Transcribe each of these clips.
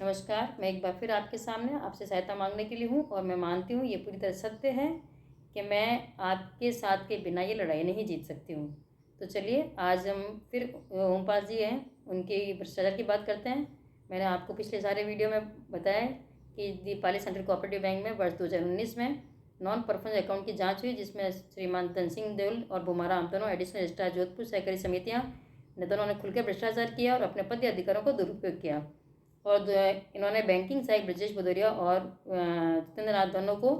नमस्कार। मैं एक बार फिर आपके सामने आपसे सहायता मांगने के लिए हूँ और मैं मानती हूँ ये पूरी तरह सत्य है कि मैं आपके साथ के बिना ये लड़ाई नहीं जीत सकती हूँ। तो चलिए आज हम फिर ओमपाल जी हैं उनकी भ्रष्टाचार की बात करते हैं। मैंने आपको पिछले सारे वीडियो में बताया कि दीपाली सेंट्रल कोऑपरेटिव बैंक में वर्ष 2019 में नॉन परफॉर्मेंस अकाउंट की जाँच हुई, जिसमें श्रीमान धन सिंह देओल और बुमाराम दोनों एडिशनल रजिस्ट्रार जोधपुर सहकारी समितियाँ ने दोनों ने खुलकर भ्रष्टाचार किया और अपने पद या अधिकारों को दुरुपयोग किया। और इन्होंने बैंकिंग सहायक ब्रजेश भदौरिया और जितेंद्र नाथ दोनों को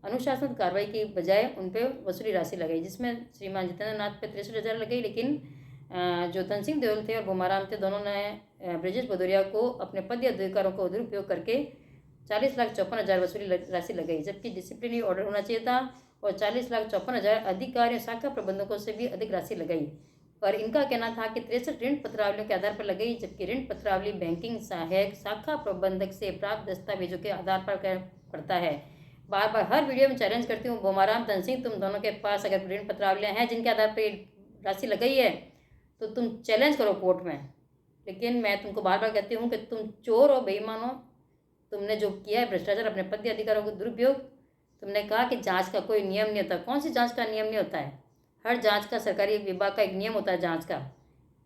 अनुशासनात्मक कार्रवाई की बजाय उन पर वसूली राशि लगाई, जिसमें श्रीमान जितेंद्र नाथ पे 63,000 लगाई, लेकिन जो धन सिंह देओल थे और बुमाराम थे दोनों ने ब्रजेश भदौरिया को अपने पद या अधिकारों को दुरुपयोग करके 40,54,000 वसूली राशि लगाई, जबकि डिसिप्लिनरी ऑर्डर होना चाहिए था और 40,54,000 अधिकारियों शाखा प्रबंधकों से भी अधिक राशि लगाई। और इनका कहना था कि 63 ऋण पत्रावलियों के आधार पर लगाई, जबकि ऋण पत्रावली बैंकिंग सहायक शाखा प्रबंधक से प्राप्त दस्तावेजों के आधार पर पड़ता है। बार बार हर वीडियो में चैलेंज करती हूँ, बुमाराम धन सिंह तुम दोनों के पास अगर ऋण पत्रावलियाँ हैं जिनके आधार पर राशि लगाई है तो तुम चैलेंज करो कोर्ट में। लेकिन मैं तुमको बार बार कहती हूँ कि तुम चोर हो, बेईमान हो। तुमने जो किया है भ्रष्टाचार, अपने पद अधिकारों का दुरुपयोग। तुमने कहा कि जांच का कोई नियम नहीं होता। कौन सी जांच का नियम नहीं होता है? हर जांच का सरकारी विभाग का एक नियम होता है जांच का।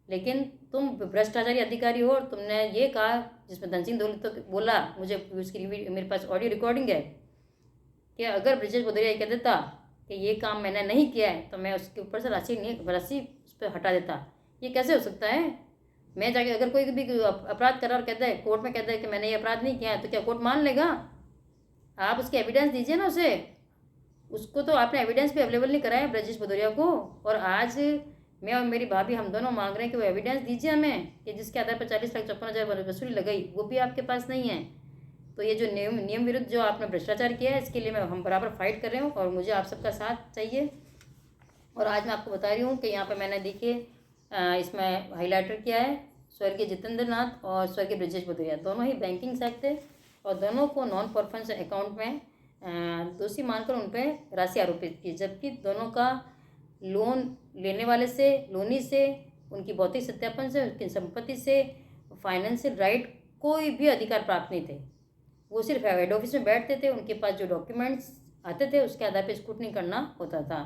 लेकिन तुम भ्रष्टाचारी अधिकारी हो और तुमने ये कहा, जिसमें धन सिंह देओल तो बोला, मुझे उसकी मेरे पास ऑडियो रिकॉर्डिंग है, कि अगर ब्रजेश भदौरिया कह देता कि ये काम मैंने नहीं किया है तो मैं उसके ऊपर से राशि उस पर हटा देता। ये कैसे हो सकता है? मैं जाके अगर कोई भी अपराध करा और कहता है कोर्ट में, कहता है कि मैंने ये अपराध नहीं किया है, तो क्या कोर्ट मान लेगा? आप उसके एविडेंस दीजिए ना उसे। उसको तो आपने एविडेंस भी अवेलेबल नहीं कराया ब्रजेश भदौरिया को। और आज मैं और मेरी भाभी हम दोनों मांग रहे हैं कि वो एविडेंस दीजिए हमें कि जिसके आधार पर 40,54,000 वसूली लगाई, वो भी आपके पास नहीं है। तो ये जो नियम विरुद्ध जो आपने भ्रष्टाचार किया है, इसके लिए हम बराबर फाइट कर रहे हूँ और मुझे आप सबका साथ चाहिए। और आज मैं आपको बता रही हूँ कि यहाँ पर मैंने देखिए इसमें हाईलाइटर किया है, स्वर्गीय जितेंद्र नाथ और स्वर्गीय ब्रजेश भदौरिया दोनों ही बैंकिंग सेक्टर थे और दोनों को नॉन परफॉर्मेंस अकाउंट में दोषी मानकर उन पर राशि आरोपित की, जबकि दोनों का लोन लेने वाले से, लोनी से, उनकी भौतिक सत्यापन से, उनकी संपत्ति से, फाइनेंशियल राइट कोई भी अधिकार प्राप्त नहीं थे। वो सिर्फ हेड ऑफिस में बैठते थे, उनके पास जो डॉक्यूमेंट्स आते थे उसके आधार पर स्क्रूटनी करना होता था।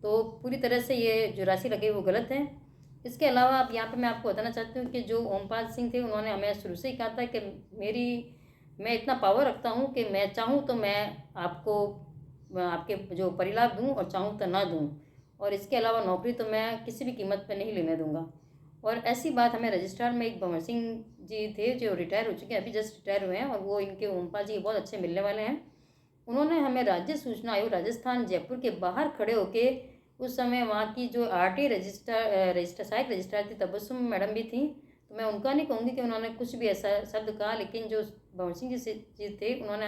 तो पूरी तरह से ये जो राशि लगी वो गलत है। इसके अलावा अब यहाँ पे मैं आपको बताना चाहती हूँ कि जो ओमपाल सिंह थे उन्होंने हमें शुरू से ही कहा था कि मैं इतना पावर रखता हूँ कि मैं चाहूँ तो मैं आपको आपके जो परिलाभ दूँ और चाहूँ तो ना दूँ, और इसके अलावा नौकरी तो मैं किसी भी कीमत पर नहीं लेने दूँगा। और ऐसी बात हमें रजिस्ट्रार में एक भंवर सिंह जी थे जो रिटायर हो चुके हैं, अभी जस्ट रिटायर हुए हैं, और वो इनके ओमपाल जी बहुत अच्छे मिलने वाले हैं। उन्होंने हमें राज्य सूचना आयोग राजस्थान जयपुर के बाहर खड़े होके, उस समय वहाँ की जो RT सहायक रजिस्ट्रार थी तबस्सुम मैडम भी थी, तो मैं उनका नहीं कहूँगी कि उन्होंने कुछ भी ऐसा शब्द कहा, लेकिन जो भंवर सिंह जी थे उन्होंने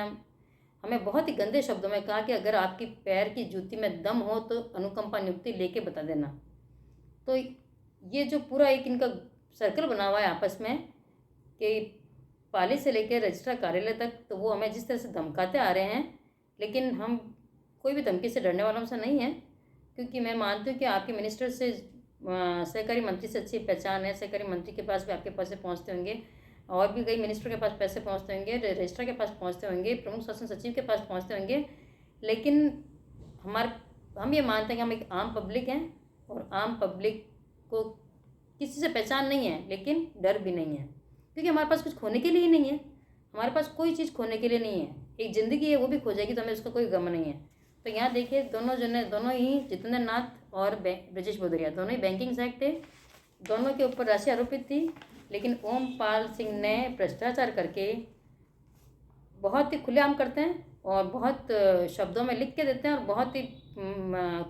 हमें बहुत ही गंदे शब्दों में कहा कि अगर आपकी पैर की जूती में दम हो तो अनुकंपा नियुक्ति लेके बता देना। तो ये जो पूरा एक इनका सर्कल बना हुआ है आपस में कि पाली से लेकर रजिस्ट्रार कार्यालय तक, तो वो हमें जिस तरह से धमकाते आ रहे हैं, लेकिन हम कोई भी धमकी से डरने वालों से नहीं है, क्योंकि मैं मानती हूँ कि आपके मिनिस्टर से, सहकारी मंत्री से अच्छी पहचान है। सहकारी मंत्री के पास भी आपके पैसे पहुँचते होंगे, और भी कई मिनिस्टर के पास पैसे पहुँचते होंगे, रजिस्ट्रार के पास पहुँचते होंगे, प्रमुख शासन सचिव के पास पहुँचते होंगे। लेकिन हम ये मानते हैं कि हम एक आम पब्लिक हैं और आम पब्लिक को किसी से पहचान नहीं है, लेकिन डर भी नहीं है, क्योंकि हमारे पास कुछ खोने के लिए ही नहीं है। हमारे पास कोई चीज़ खोने के लिए नहीं है। एक ज़िंदगी है, वो भी खो जाएगी तो हमें उसका कोई गम नहीं है। तो यहाँ देखिए दोनों ही जितेंद्र नाथ और ब्रजेश भदौरिया दोनों ही बैंकिंग सहायक थे, दोनों के ऊपर राशि आरोपित थी। लेकिन ओमपाल सिंह ने भ्रष्टाचार करके बहुत ही खुलेआम करते हैं और बहुत शब्दों में लिख के देते हैं और बहुत ही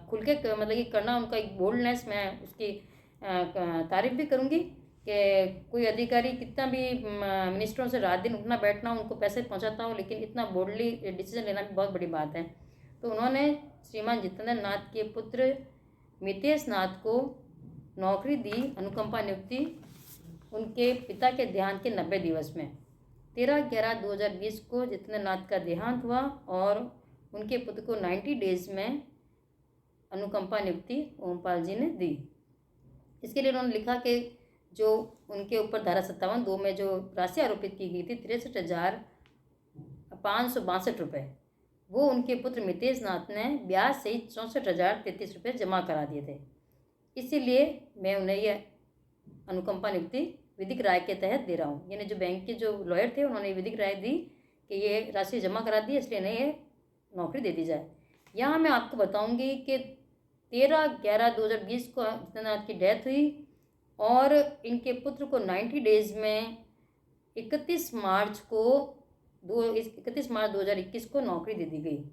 खुल के मतलब ये करना उनका एक बोल्डनेस, मैं उसकी तारीफ भी करूँगी कि कोई अधिकारी कितना भी मिनिस्टरों से रात दिन उठना बैठना, उनको पैसे पहुंचाता हो, लेकिन इतना बोल्डली डिसीजन लेना भी बहुत बड़ी बात है। तो उन्होंने श्रीमान जितेंद्र नाथ के पुत्र मितेश नाथ को नौकरी दी, अनुकंपा नियुक्ति, उनके पिता के देहांत के 90 दिवस में। 13/11/2020 को जितेंद्र नाथ का देहांत हुआ और उनके पुत्र को 90 डेज में अनुकंपा नियुक्ति ओमपाल जी ने दी। इसके लिए उन्होंने लिखा कि जो उनके ऊपर धारा 57(2) में जो राशि आरोपित की गई थी 63,562 रुपये, वो उनके पुत्र मितेश नाथ ने ब्याज सहित 64,033 रुपये जमा करा दिए थे। इसीलिए मैं उन्हें यह अनुकंपा नियुक्ति विधिक राय के तहत दे रहा हूँ। यानी जो बैंक के जो लॉयर थे उन्होंने विधिक राय दी कि ये राशि जमा करा दी, इसलिए इन्हें ये नौकरी दे दी जाए। यहाँ मैं आपको बताऊँगी कि 13/11/2020 को जितेंद्रनाथ की डेथ हुई और इनके पुत्र को 90 डेज में 31 मार्च 2021 को नौकरी दे दी गई।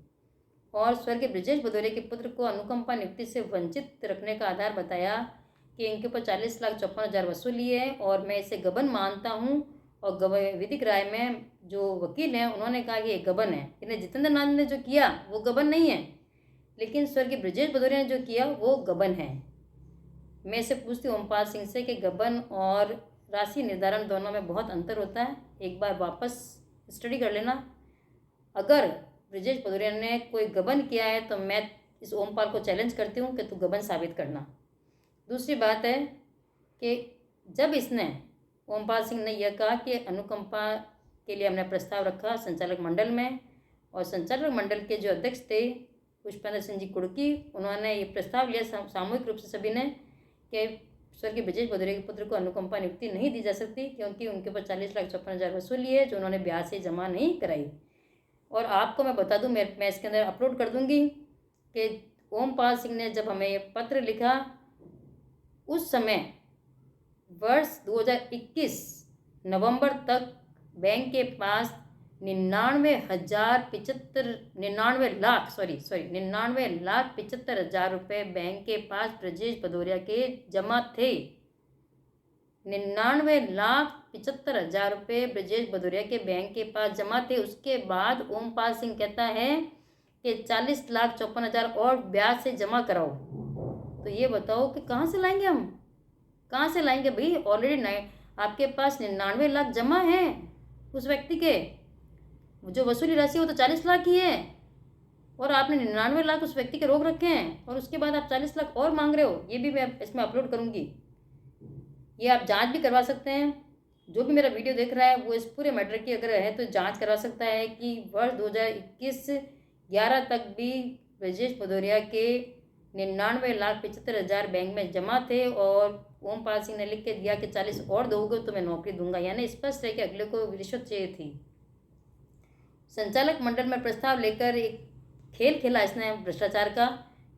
और स्वर्गीय ब्रजेश भदौरिया के पुत्र को अनुकंपा नियुक्ति से वंचित रखने का आधार बताया कि इनके ऊपर 40,54,000 वसूली है और मैं इसे गबन मानता हूँ। और विधिक राय में जो वकील हैं उन्होंने कहा कि ये गबन है। इन्हें जितेंद्रनाथ ने जो किया वो गबन नहीं है, लेकिन स्वर्गीय ब्रजेश भदौरिया ने जो किया वो गबन है। मैं इसे पूछती हूँ ओमपाल सिंह से कि गबन और राशि निर्धारण दोनों में बहुत अंतर होता है। एक बार वापस स्टडी कर लेना। अगर ब्रजेश भदौरिया ने कोई गबन किया है तो मैं इस ओमपाल को चैलेंज करती हूँ कि तू गबन साबित करना। दूसरी बात है कि जब इसने ओमपाल सिंह ने यह कहा कि अनुकंपा के लिए हमने प्रस्ताव रखा संचालक मंडल में, और संचालक मंडल के जो अध्यक्ष थे पुष्पेंद्र सिंह जी कुर्की, उन्होंने ये प्रस्ताव लिया सामूहिक रूप से सभी ने कि स्वर्गीय ब्रजेश भदौरिया के पुत्र को अनुकंपा नियुक्ति नहीं दी जा सकती क्योंकि उनके ऊपर 40,54,000 वसूली है जो उन्होंने ब्याज से जमा नहीं कराई। और आपको मैं बता दूं, मैं इसके अंदर अपलोड कर दूंगी कि ओमपाल सिंह ने जब हमें ये पत्र लिखा उस समय वर्ष 2021 नवंबर तक बैंक के पास 99,75,000 रुपये बैंक के पास ब्रजेश भदौरिया के जमा थे। 99,75,000 रुपये ब्रजेश भदौरिया के बैंक के पास जमा थे। उसके बाद ओमपाल सिंह कहता है कि 40,54,000 और ब्याज से जमा कराओ। तो ये बताओ कि कहाँ से लाएंगे हम, कहाँ से लाएंगे भाई? ऑलरेडी आपके पास 99 लाख जमा है उस व्यक्ति के, जो वसूली राशि वो तो 40 लाख ही है और आपने 99 लाख उस व्यक्ति के रोक रखे हैं और उसके बाद आप 40 लाख और मांग रहे हो। ये भी मैं इसमें अपलोड करूँगी, ये आप जांच भी करवा सकते हैं। जो भी मेरा वीडियो देख रहा है वो इस पूरे मैटर की अगर है तो जांच करवा सकता है कि वर्ष 2021-11 तक भी ब्रजेश भदौरिया के 99,75,000 बैंक में जमा थे और ओमपाल सिंह ने लिख के दिया कि 40 और दोगे तो मैं नौकरी दूंगा। यानी स्पष्ट है कि अगले को रिश्वत चाहिए थी। संचालक मंडल में प्रस्ताव लेकर एक खेल खेला इसने भ्रष्टाचार का।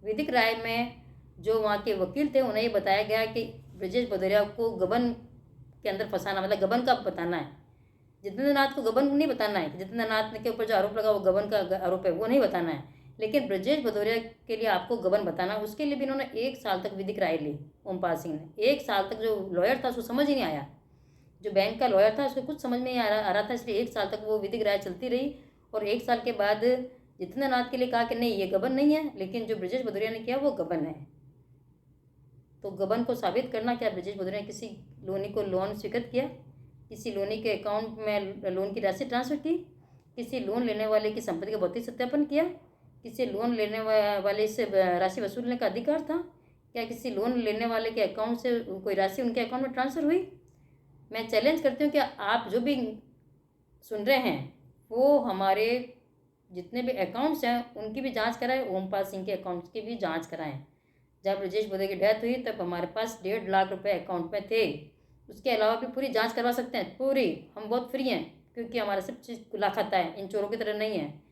विधिक राय में जो वहाँ के वकील थे उन्हें ये बताया गया कि ब्रजेश भदौरिया को गबन के अंदर फंसाना, मतलब गबन का बताना है। जितेंद्रनाथ को गबन नहीं बताना है, जितेंद्रनाथ के ऊपर जो आरोप लगा वो गबन का आरोप है, वो नहीं बताना है। लेकिन ब्रजेश भदौरिया के लिए आपको गबन बताना, उसके लिए भी इन्होंने 1 साल तक विधिक राय ली। ओमपाल सिंह ने 1 साल तक, जो लॉयर था उसको समझ ही नहीं आया, जो बैंक का लॉयर था उसको कुछ समझ में नहीं आ रहा था, इसलिए 1 साल तक वो विधिक राय चलती रही। और 1 साल के बाद जितेंद्रनाथ के लिए कहा कि नहीं ये गबन नहीं है, लेकिन जो ब्रजेश भदौरिया ने किया वो गबन है। तो गबन को साबित करना, क्या ब्रजेश भदौरिया ने किसी लोनी को लोन स्वीकृत किया, किसी लोनी के अकाउंट में लोन की राशि ट्रांसफर की, किसी लोन लेने वाले की संपत्ति का भौतिक सत्यापन किया, किसी लोन लेने वाले से राशि वसूलने का अधिकार था, क्या किसी लोन लेने वाले के अकाउंट से कोई राशि उनके अकाउंट में ट्रांसफ़र हुई? मैं चैलेंज करती हूँ कि आप जो भी सुन रहे हैं वो हमारे जितने भी अकाउंट्स हैं उनकी भी जांच कराएं, ओमपाल सिंह के अकाउंट्स की भी जांच कराएं। जब ब्रजेश भदौरिया की डेथ हुई तब हमारे पास 1.5 लाख रुपए अकाउंट में थे। उसके अलावा भी पूरी जांच करवा सकते हैं, पूरी। हम बहुत फ्री हैं क्योंकि हमारा सब चीज़ खुला खाता है, इन चोरों की तरह नहीं है।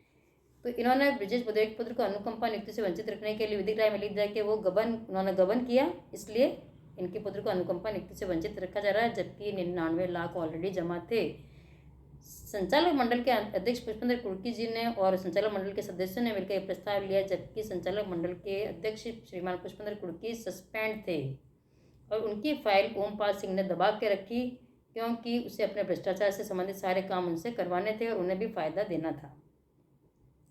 तो इन्होंने ब्रजेश भदौरिया के पुत्र को अनुकंपा नियुक्ति से वंचित रखने के लिए विधिक राय में लिख दिया कि वो उन्होंने गबन किया, इसलिए इनके पुत्र को अनुकंपा नियुक्ति से वंचित रखा जा रहा है, जबकि 99 लाख ऑलरेडी जमा थे। संचालक मंडल के अध्यक्ष पुष्पेंद्र कुर्की जी ने और संचालक मंडल के सदस्यों ने मिलकर प्रस्ताव लिया, जबकि संचालक मंडल के अध्यक्ष श्रीमान पुष्पेंद्र कुर्की सस्पेंड थे और उनकी फाइल ओमपाल सिंह ने दबा के रखी क्योंकि उसे अपने भ्रष्टाचार से संबंधित सारे काम उनसे करवाने थे और उन्हें भी फायदा देना था।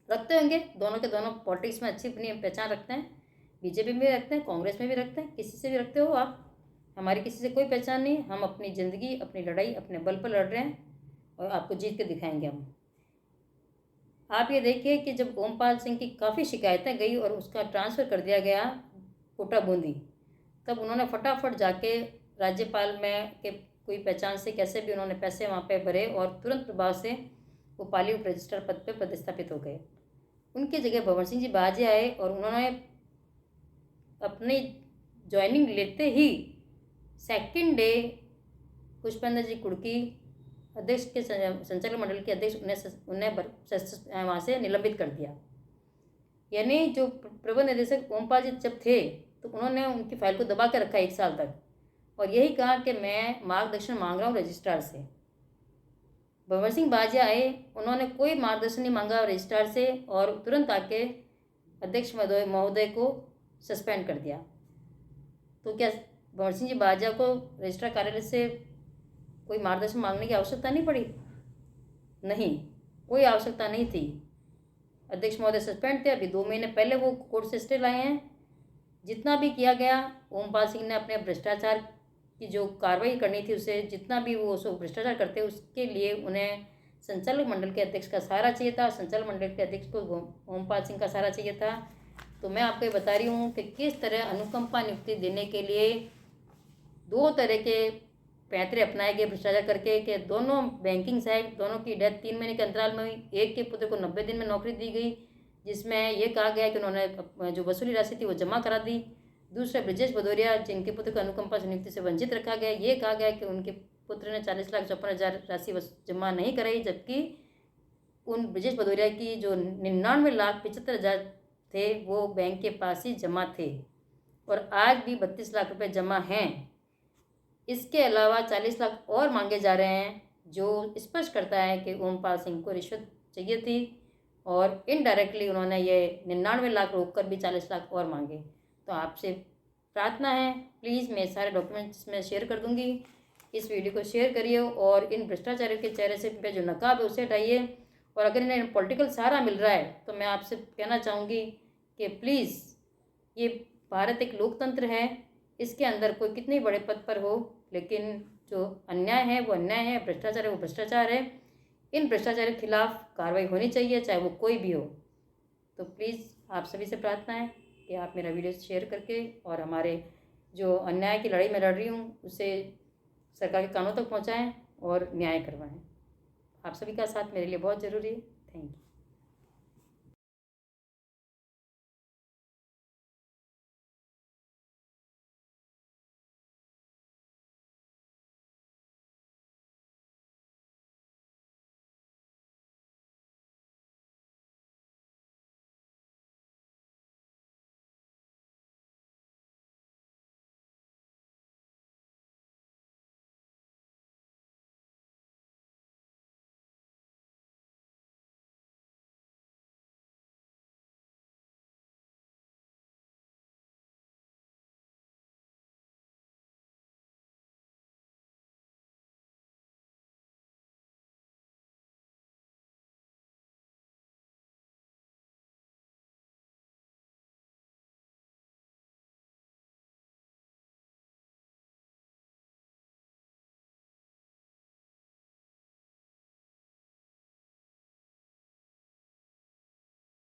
रखते होंगे, दोनों के दोनों पॉलिटिक्स में अच्छी अपनी पहचान रखते हैं, बीजेपी में भी रखते हैं, कांग्रेस में भी रखते हैं, किसी से भी रखते हो आप। हमारी किसी से कोई पहचान नहीं, हम अपनी ज़िंदगी अपनी लड़ाई अपने बल पर लड़ रहे हैं और आपको जीत के दिखाएंगे हम। आप ये देखिए कि जब ओमपाल सिंह की काफ़ी शिकायतें गई और उसका ट्रांसफ़र कर दिया गया कोटा बूंदी, तब उन्होंने फटाफट जाके राज्यपाल में के कोई पहचान से कैसे भी उन्होंने पैसे वहाँ पे भरे और तुरंत प्रभाव से वो पाली उप रजिस्ट्रार पद पे पदस्थापित हो गए। उनकी जगह भंवर सिंह जी बाजे आए और उन्होंने अपनी ज्वाइनिंग लेते ही सेकंड डे पुष्पेंद्र जी कुर्की अध्यक्ष के संचालक मंडल के अध्यक्ष उन्हें वहाँ से निलंबित कर दिया। यानी जो प्रबंध निदेशक ओमपाल जी जब थे तो उन्होंने उनकी फाइल को दबा के रखा 1 साल तक और यही कहा कि मैं मार्गदर्शन मांग रहा हूँ रजिस्ट्रार से। भंवर सिंह बाजिया आए, उन्होंने कोई मार्गदर्शन नहीं मांगा रजिस्ट्रार से और तुरंत आके अध्यक्ष महोदय को सस्पेंड कर दिया। तो क्या भंवर सिंह जी बाजिया को रजिस्ट्रार कार्यालय से कोई मार्गदर्शन मांगने की आवश्यकता नहीं पड़ी? नहीं, कोई आवश्यकता नहीं थी। अध्यक्ष महोदय सस्पेंड थे। अभी 2 महीने पहले वो कोर्ट से स्टे लाए हैं। जितना भी किया गया, ओमपाल सिंह ने अपने भ्रष्टाचार की जो कार्रवाई करनी थी उसे जितना भी वो उसको भ्रष्टाचार करते उसके लिए उन्हें संचालक मंडल के अध्यक्ष का सहारा चाहिए था। संचालक मंडल के अध्यक्ष को ओमपाल सिंह का सहारा चाहिए था। तो मैं आपको ये बता रही हूँ कि किस तरह अनुकंपा नियुक्ति देने के लिए 2 तरह के पैंतरे अपनाए गए भ्रष्टाचार करके कि दोनों बैंकिंग सहायक दोनों की डेथ 3 महीने के अंतराल में हुई। एक के पुत्र को 90 दिन में नौकरी दी गई जिसमें यह कहा गया कि उन्होंने जो वसूली राशि थी वो जमा करा दी। दूसरा ब्रजेश भदौरिया जिनके पुत्र को अनुकंपा से नियुक्ति से वंचित रखा गया। ये कहा गया कि उनके पुत्र ने 40,54,000 राशि जमा नहीं कराई, जबकि उन ब्रजेश भदौरिया की जो 99,75,000 थे वो बैंक के पास ही जमा थे और आज भी 32 लाख रुपये जमा हैं। इसके अलावा 40 लाख और मांगे जा रहे हैं, जो स्पष्ट करता है कि ओमपाल सिंह को रिश्वत चाहिए थी और इनडायरेक्टली उन्होंने ये 99 लाख रोक कर भी 40 लाख और मांगे। तो आपसे प्रार्थना है, प्लीज़ मैं सारे डॉक्यूमेंट्स में शेयर कर दूंगी, इस वीडियो को शेयर करिए और इन भ्रष्टाचारियों के चेहरे से पे जो नकाब है उसे हटाइए। और अगर इन्हें पॉलिटिकल सहारा मिल रहा है तो मैं आपसे कहना चाहूँगी कि प्लीज़, ये भारत एक लोकतंत्र है, इसके अंदर कोई कितने बड़े पद पर हो, लेकिन जो अन्याय है वो अन्याय है, भ्रष्टाचार है वो भ्रष्टाचार है। इन भ्रष्टाचार के खिलाफ कार्रवाई होनी चाहिए, चाहे वो कोई भी हो। तो प्लीज़ आप सभी से प्रार्थना है कि आप मेरा वीडियो शेयर करके और हमारे जो अन्याय की लड़ाई मैं लड़ रही हूँ उसे सरकार के कानों तक पहुँचाएँ और न्याय करवाएँ। आप सभी का साथ मेरे लिए बहुत ज़रूरी है। Thank you.